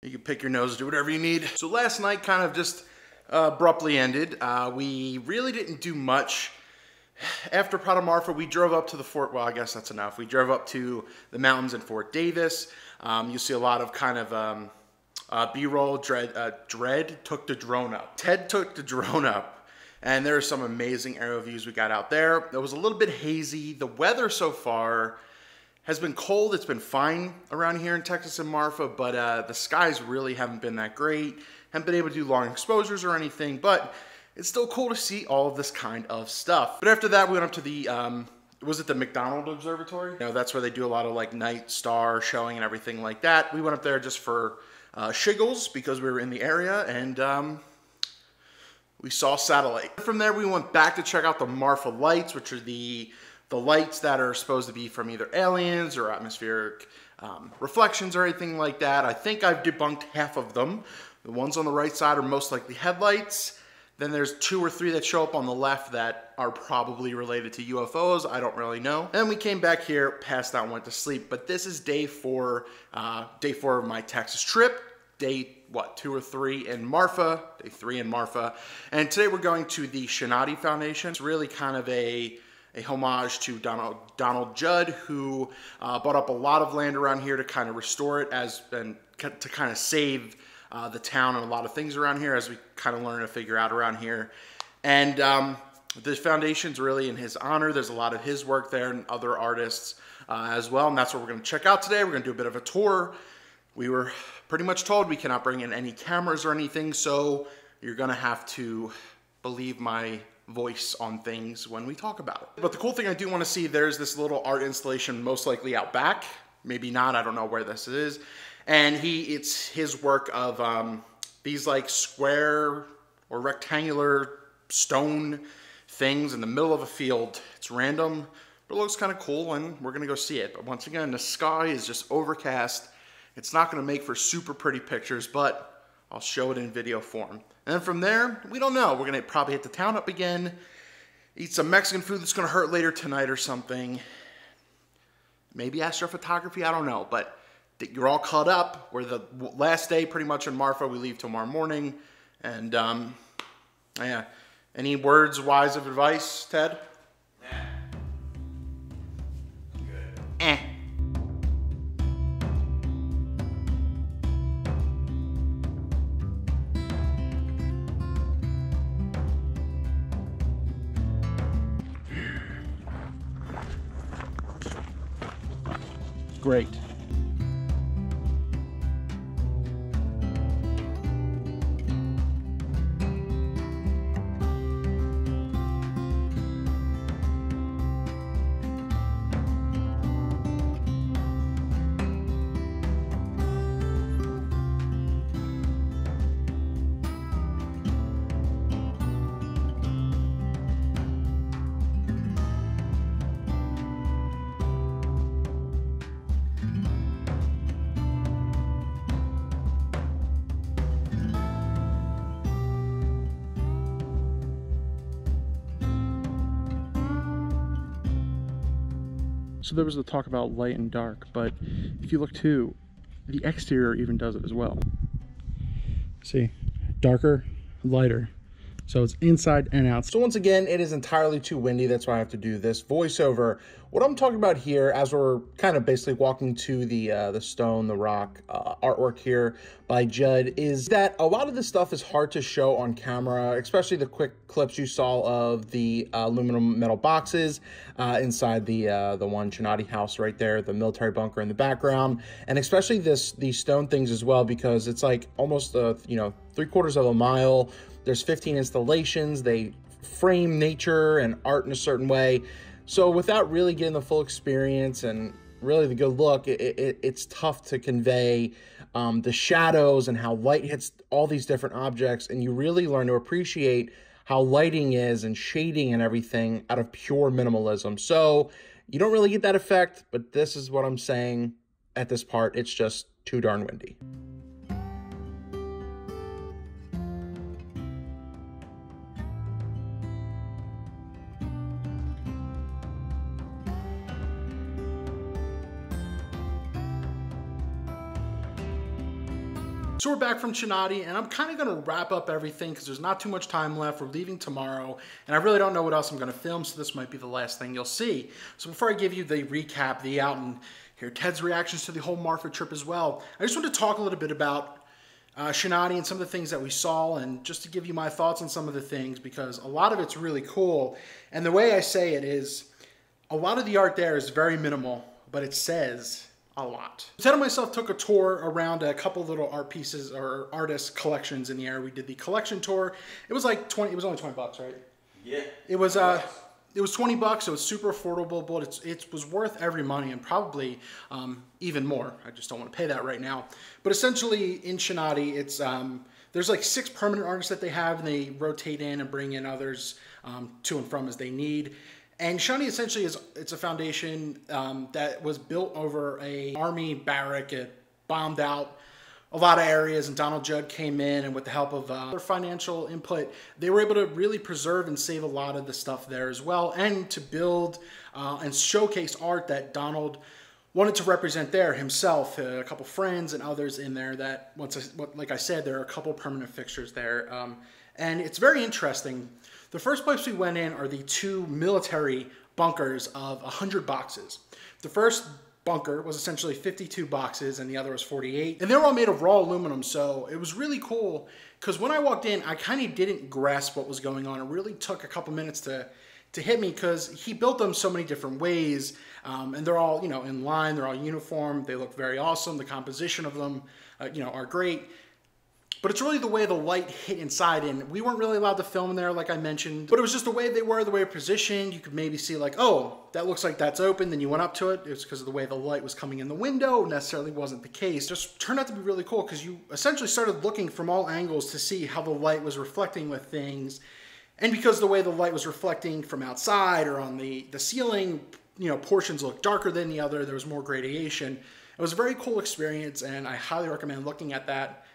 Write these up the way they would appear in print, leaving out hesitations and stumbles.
You can pick your nose, do whatever you need. So last night kind of just abruptly ended. We really didn't do much. After Prado Marfa, we drove up to the fort. Well, I guess that's enough. We drove up to the mountains in Fort Davis. You see a lot of kind of B-roll. Dredd took the drone up. Ted took the drone up, and there are some amazing aerial views we got out there. It was a little bit hazy. The weather so far has been cold. It's been fine around here in Texas and Marfa, but the skies really haven't been that great. Haven't been able to do long exposures or anything, but it's still cool to see all of this kind of stuff. But after that, we went up to the, was it the McDonald Observatory? You know, that's where they do a lot of like night star showing and everything like that. We went up there just for shiggles because we were in the area, and we saw satellite. From there, we went back to check out the Marfa lights, which are the lights that are supposed to be from either aliens or atmospheric reflections or anything like that. I think I've debunked half of them. The ones on the right side are most likely headlights. Then there's 2 or 3 that show up on the left that are probably related to UFOs. I don't really know. And then we came back here, passed out, and went to sleep. But this is day 4 of my Texas trip. Day, 2 or 3 in Marfa. Day 3 in Marfa. And today we're going to the Chinati Foundation. It's really kind of a homage to Donald Judd, who bought up a lot of land around here to kind of restore it and to kind of save the town and a lot of things around here, as we kind of learn to figure out around here. And the foundation's really in his honor. There's a lot of his work there and other artists as well, and that's what we're going to check out today. We're going to do a bit of a tour. We were pretty much told we cannot bring in any cameras or anything, so you're going to have to believe my voice on things when we talk about it. But the cool thing I do want to see, there's this little art installation most likely out back. Maybe not, I don't know where this is. And it's his work of these like square or rectangular stone things in the middle of a field. It's random, but it looks kind of cool, and we're gonna go see it. But once again, the sky is just overcast. It's not gonna make for super pretty pictures, but I'll show it in video form. And then from there, we don't know. We're gonna probably hit the town up again, eat some Mexican food that's gonna hurt later tonight or something. Maybe astrophotography, I don't know, but you're all caught up. We're the last day pretty much in Marfa. We leave tomorrow morning. And yeah, any words wise of advice, Ted? Nah. Good. Eh. Great. So there was the talk about light and dark, but if you look too, the exterior even does it as well. See, darker, lighter. So it's inside and out. So once again, it is entirely too windy. That's why I have to do this voiceover. What I'm talking about here, as we're kind of basically walking to the stone, the rock artwork here by Judd, is that a lot of this stuff is hard to show on camera, especially the quick clips you saw of the aluminum metal boxes inside the one Chinati house right there, the military bunker in the background, and especially these stone things as well, because it's like almost 3/4 of a mile. There's 15 installations. They frame nature and art in a certain way. So without really getting the full experience and really the good look, it's tough to convey the shadows and how light hits all these different objects. And you really learn to appreciate how lighting is and shading and everything out of pure minimalism. So you don't really get that effect, but this is what I'm saying at this part. It's just too darn windy. So we're back from Chinati, and I'm kind of going to wrap up everything because there's not too much time left. We're leaving tomorrow, and I really don't know what else I'm going to film, so this might be the last thing you'll see. So before I give you the recap, the out, and hear Ted's reactions to the whole Marfa trip as well, I just want to talk a little bit about Chinati and some of the things that we saw, and just to give you my thoughts on some of the things, because a lot of it's really cool. And the way I say it is, a lot of the art there is very minimal, but it says a lot. Ted and myself took a tour around a couple little art pieces or artist collections in the area. We did the collection tour. It was like it was only 20 bucks, right? Yeah. It was 20 bucks. It was super affordable, but it was worth every money, and probably even more. I just don't want to pay that right now. But essentially in Chinati, it's there's like 6 permanent artists that they have, and they rotate in and bring in others to and from as they need. And Chinati essentially it's a foundation that was built over a army barrack. It bombed out a lot of areas, and Donald Judd came in, and with the help of their financial input, they were able to really preserve and save a lot of the stuff there as well, and to build and showcase art that Donald wanted to represent there himself, a couple friends and others in there that, like I said, there are a couple permanent fixtures there. And it's very interesting. The first place we went in are the 2 military bunkers of 100 boxes. The first bunker was essentially 52 boxes, and the other was 48. And they were all made of raw aluminum, so it was really cool, because when I walked in, I kind of didn't grasp what was going on. It really took a couple minutes to hit me, because he built them so many different ways, and they're all, you know, in line, they're all uniform, they look very awesome, the composition of them, you know, are great. But it's really the way the light hit inside, and we weren't really allowed to film in there, like I mentioned, but it was just the way they were, the way positioned. You could maybe see like, oh, that looks like that's open, then you went up to it. It was because of the way the light was coming in the window. Necessarily wasn't the case. Just turned out to be really cool, because you essentially started looking from all angles to see how the light was reflecting with things. And because the way the light was reflecting from outside or on the ceiling, you know, portions looked darker than the other. There was more gradation. It was a very cool experience, and I highly recommend looking at that.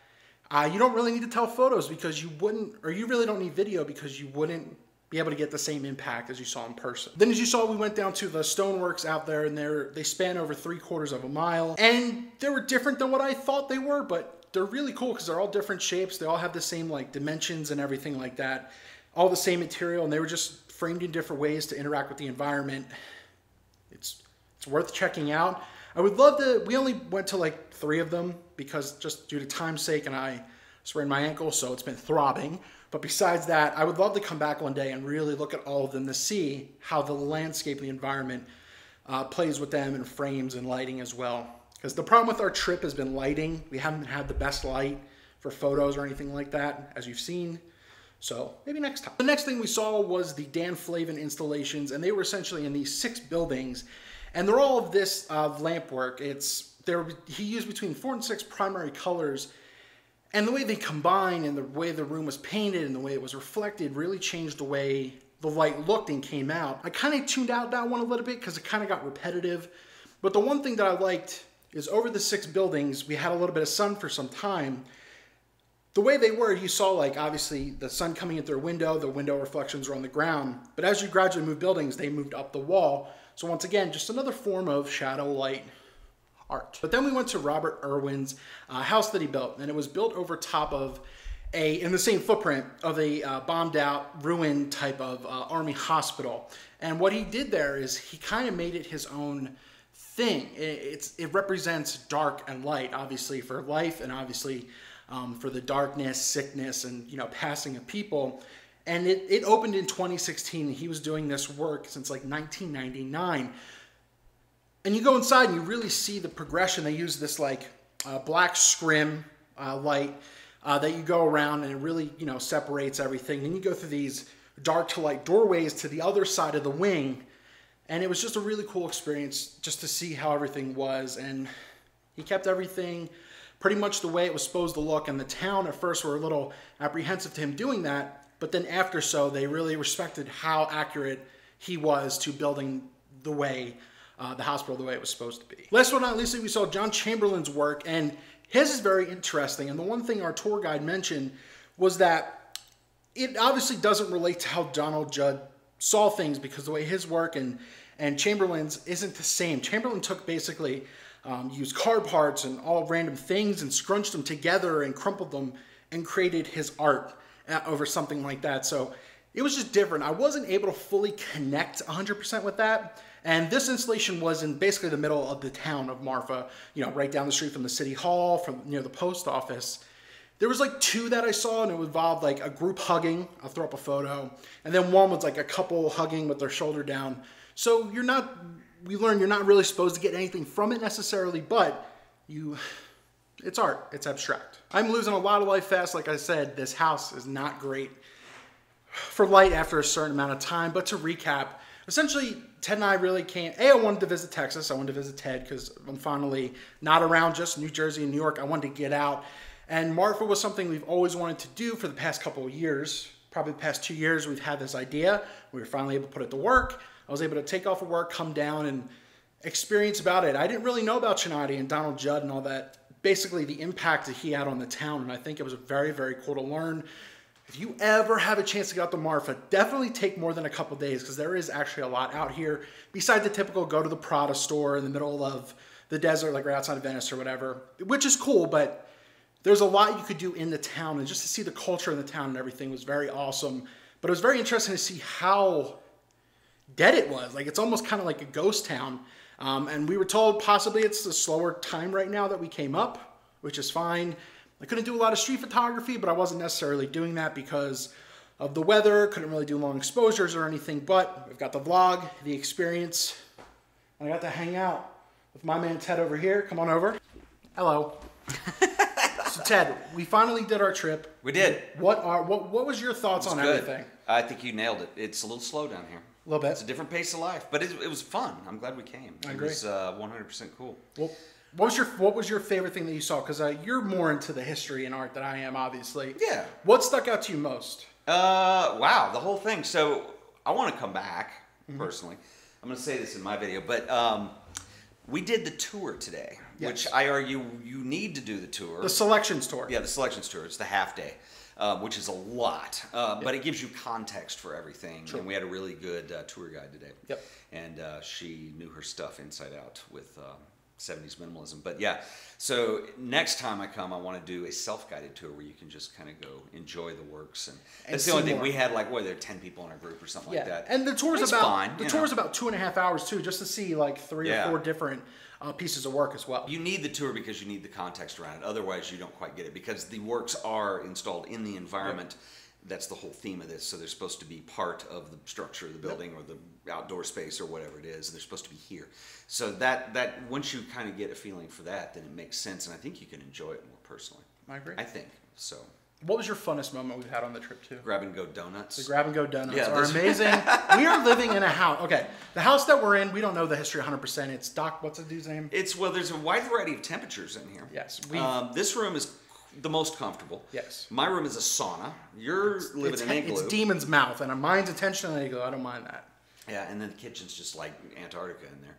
You don't really need to tell photos, because you wouldn't, or you really don't need video, because you wouldn't be able to get the same impact as you saw in person. Then, as you saw, we went down to the stoneworks out there, and they span over 3/4 of a mile, and they were different than what I thought they were, but they're really cool because they're all different shapes. They all have the same like dimensions and everything like that, all the same material, and they were just framed in different ways to interact with the environment. It's worth checking out. I would love to, we only went to like 3 of them, because just due to time's sake, and I sprained my ankle, so it's been throbbing. But besides that, I would love to come back one day and really look at all of them to see how the landscape and the environment plays with them in frames and lighting as well. Because the problem with our trip has been lighting. We haven't had the best light for photos or anything like that, as you've seen. So maybe next time. The next thing we saw was the Dan Flavin installations, and they were essentially in these 6 buildings. And they're all of this lamp work. He used between 4 and 6 primary colors, and the way they combine and the way the room was painted and the way it was reflected really changed the way the light looked and came out. I kind of tuned out that one a little bit because it kind of got repetitive. But the one thing that I liked is over the 6 buildings, we had a little bit of sun for some time. The way they were, you saw like obviously the sun coming in through a window, the window reflections were on the ground. But as you gradually move buildings, they moved up the wall. So once again, just another form of shadow light art. But then we went to Robert Irwin's house that he built, and it was built over top of in the same footprint of a bombed out, ruined type of army hospital. And what he did there is he kind of made it his own thing. It represents dark and light, obviously for life, and obviously for the darkness, sickness, and passing of people. And it opened in 2016. He was doing this work since like 1999. And you go inside and you really see the progression. They use this like black scrim light that you go around, and it really separates everything. Then you go through these dark to light doorways to the other side of the wing. And it was just a really cool experience just to see how everything was. And he kept everything pretty much the way it was supposed to look. And the town at first were a little apprehensive to him doing that. But then after so, they really respected how accurate he was to building the way, the hospital the way it was supposed to be. Last but not least, we saw John Chamberlain's work, and his is very interesting. And the one thing our tour guide mentioned was that it obviously doesn't relate to how Donald Judd saw things, because the way his work and Chamberlain's isn't the same. Chamberlain took basically used car parts and all random things and scrunched them together and crumpled them and created his art over something like that. So it was just different. I wasn't able to fully connect 100% with that. And this installation was in basically the middle of the town of Marfa, you know, right down the street from the city hall, from near the post office. There was like 2 that I saw, and it involved like a group hugging. I'll throw up a photo. And then one was like a couple hugging with their shoulder down. So we learned you're not really supposed to get anything from it necessarily, but it's art, it's abstract. I'm losing a lot of light fast. Like I said, this house is not great for light after a certain amount of time. But to recap, essentially, Ted and I really can't. I wanted to visit Texas. I wanted to visit Ted because I'm finally not around just New Jersey and New York. I wanted to get out. And Marfa was something we've always wanted to do for the past couple of years. Probably the past 2 years, we've had this idea. We were finally able to put it to work. I was able to take off of work, come down, and experience about it. I didn't really know about Chinati and Donald Judd and all that. Basically, the impact that he had on the town. And I think it was very, very cool to learn. If you ever have a chance to get out to Marfa, definitely take more than a couple days because there is actually a lot out here. Besides the typical go to the Prada store in the middle of the desert, like right outside of Venice or whatever, which is cool, but there's a lot you could do in the town. And just to see the culture in the town and everything was very awesome. But it was very interesting to see how dead it was. Like, it's almost kind of like a ghost town. And we were told possibly it's a slower time right now that we came up, which is fine. I couldn't do a lot of street photography, but I wasn't necessarily doing that because of the weather. Couldn't really do long exposures or anything, but we've got the vlog, the experience. I got to hang out with my man Ted over here. Come on over. Hello. So Ted, we finally did our trip. We did. What was your thoughts on everything? I think you nailed it. It's a little slow down here. A little bit. It's a different pace of life, but it was fun. I'm glad we came. I agree. It was 100% cool. Well, what was your favorite thing that you saw? Because you're more into the history and art than I am, obviously. Yeah. What stuck out to you most? Wow, the whole thing. So I want to come back personally. I'm going to say this in my video, but we did the tour today, which I argue you need to do the tour. The selections tour. Yeah, the selections tour. It's the half day. Which is a lot, but it gives you context for everything. True. And we had a really good tour guide today. Yep. And she knew her stuff inside out with 70s minimalism. But yeah, so next time I come, I want to do a self-guided tour where you can just kind of go enjoy the works. And that's the only thing. We had like, what, there are 10 people in our group or something like that. And the tour's about the tour's about 2.5 hours too, just to see like 3 or 4 different pieces of work as well. You need the tour because you need the context around it. Otherwise, you don't quite get it because the works are installed in the environment. That's the whole theme of this. So they're supposed to be part of the structure of the building or the outdoor space or whatever it is. And they're supposed to be here. So that once you kind of get a feeling for that, then it makes sense. And I think you can enjoy it more personally. I agree. I think so. What was your funnest moment we've had on the trip too? Grab and go donuts. The grab and go donuts are amazing. We are living in a house. Okay, the house that we're in, we don't know the history 100%. It's Doc. What's the dude's name? Well, there's a wide variety of temperatures in here. Yes. This room is the most comfortable. Yes. My room is a sauna. You're living in an igloo. It's Demon's Mouth, and mine's a tension igloo. I don't mind that. Yeah, and then the kitchen's just like Antarctica in there.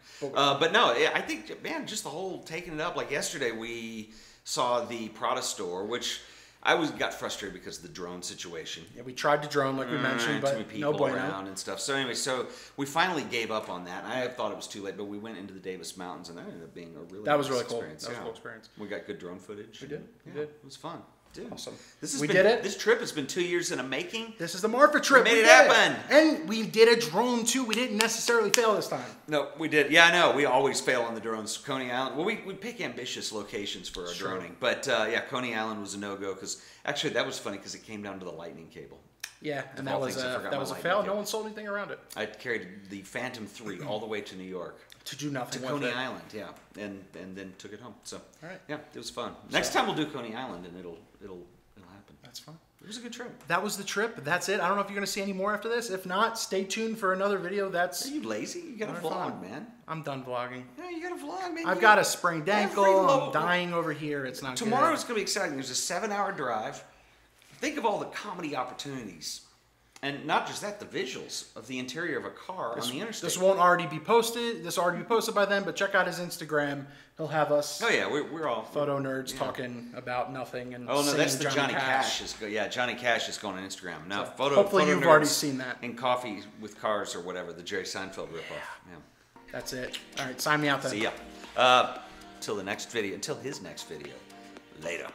But no, I think, man, just the whole taking it up. Like yesterday, we saw the Prada store, which I got frustrated because of the drone situation. Yeah, we tried to drone like we mentioned, but too many people around and stuff. So anyway, so we finally gave up on that. I thought it was too late, but we went into the Davis Mountains, and that ended up being a really nice experience. Cool. That was a cool experience. We got good drone footage. We did. We did. It was fun. Dude, awesome. We did it. This trip has been 2 years in the making. This is the Marfa trip. We made it happen. And we did a drone too. We didn't necessarily fail this time. No, we did. Yeah, I know. We always fail on the drones. Coney Island. Well, we pick ambitious locations for our droning. But yeah, Coney Island was a no-go because actually that was funny because it came down to the lightning cable. Yeah, and that was a fail. No one sold anything around it. I carried the Phantom 3 all the way to New York. To do nothing to Coney Island, yeah, and then took it home. So, all right, yeah, it was fun. Next time we'll do Coney Island, and it'll happen. That's fun. It was a good trip. That was the trip. That's it. I don't know if you're going to see any more after this. If not, stay tuned for another video. Are you lazy? You got to vlog, man. I'm done vlogging. Yeah, you got to vlog, man. I've got a sprained ankle. I'm dying over here. It's not Tomorrow good. It's going to be exciting. There's a 7-hour drive. Think of all the comedy opportunities. And not just that, the visuals of the interior of a car on the interstate. This won't already be posted. This will already be posted by then, but check out his Instagram. He'll have us. Oh yeah, we're all photo nerds talking about nothing and. Oh no, that's the Johnny Cash. Johnny Cash is going on Instagram now. So hopefully you've already seen that. And Coffee with Cars or whatever, the Jerry Seinfeld ripoff. Yeah. That's it. All right, sign me out then. See ya. until the next video, until his next video. Later.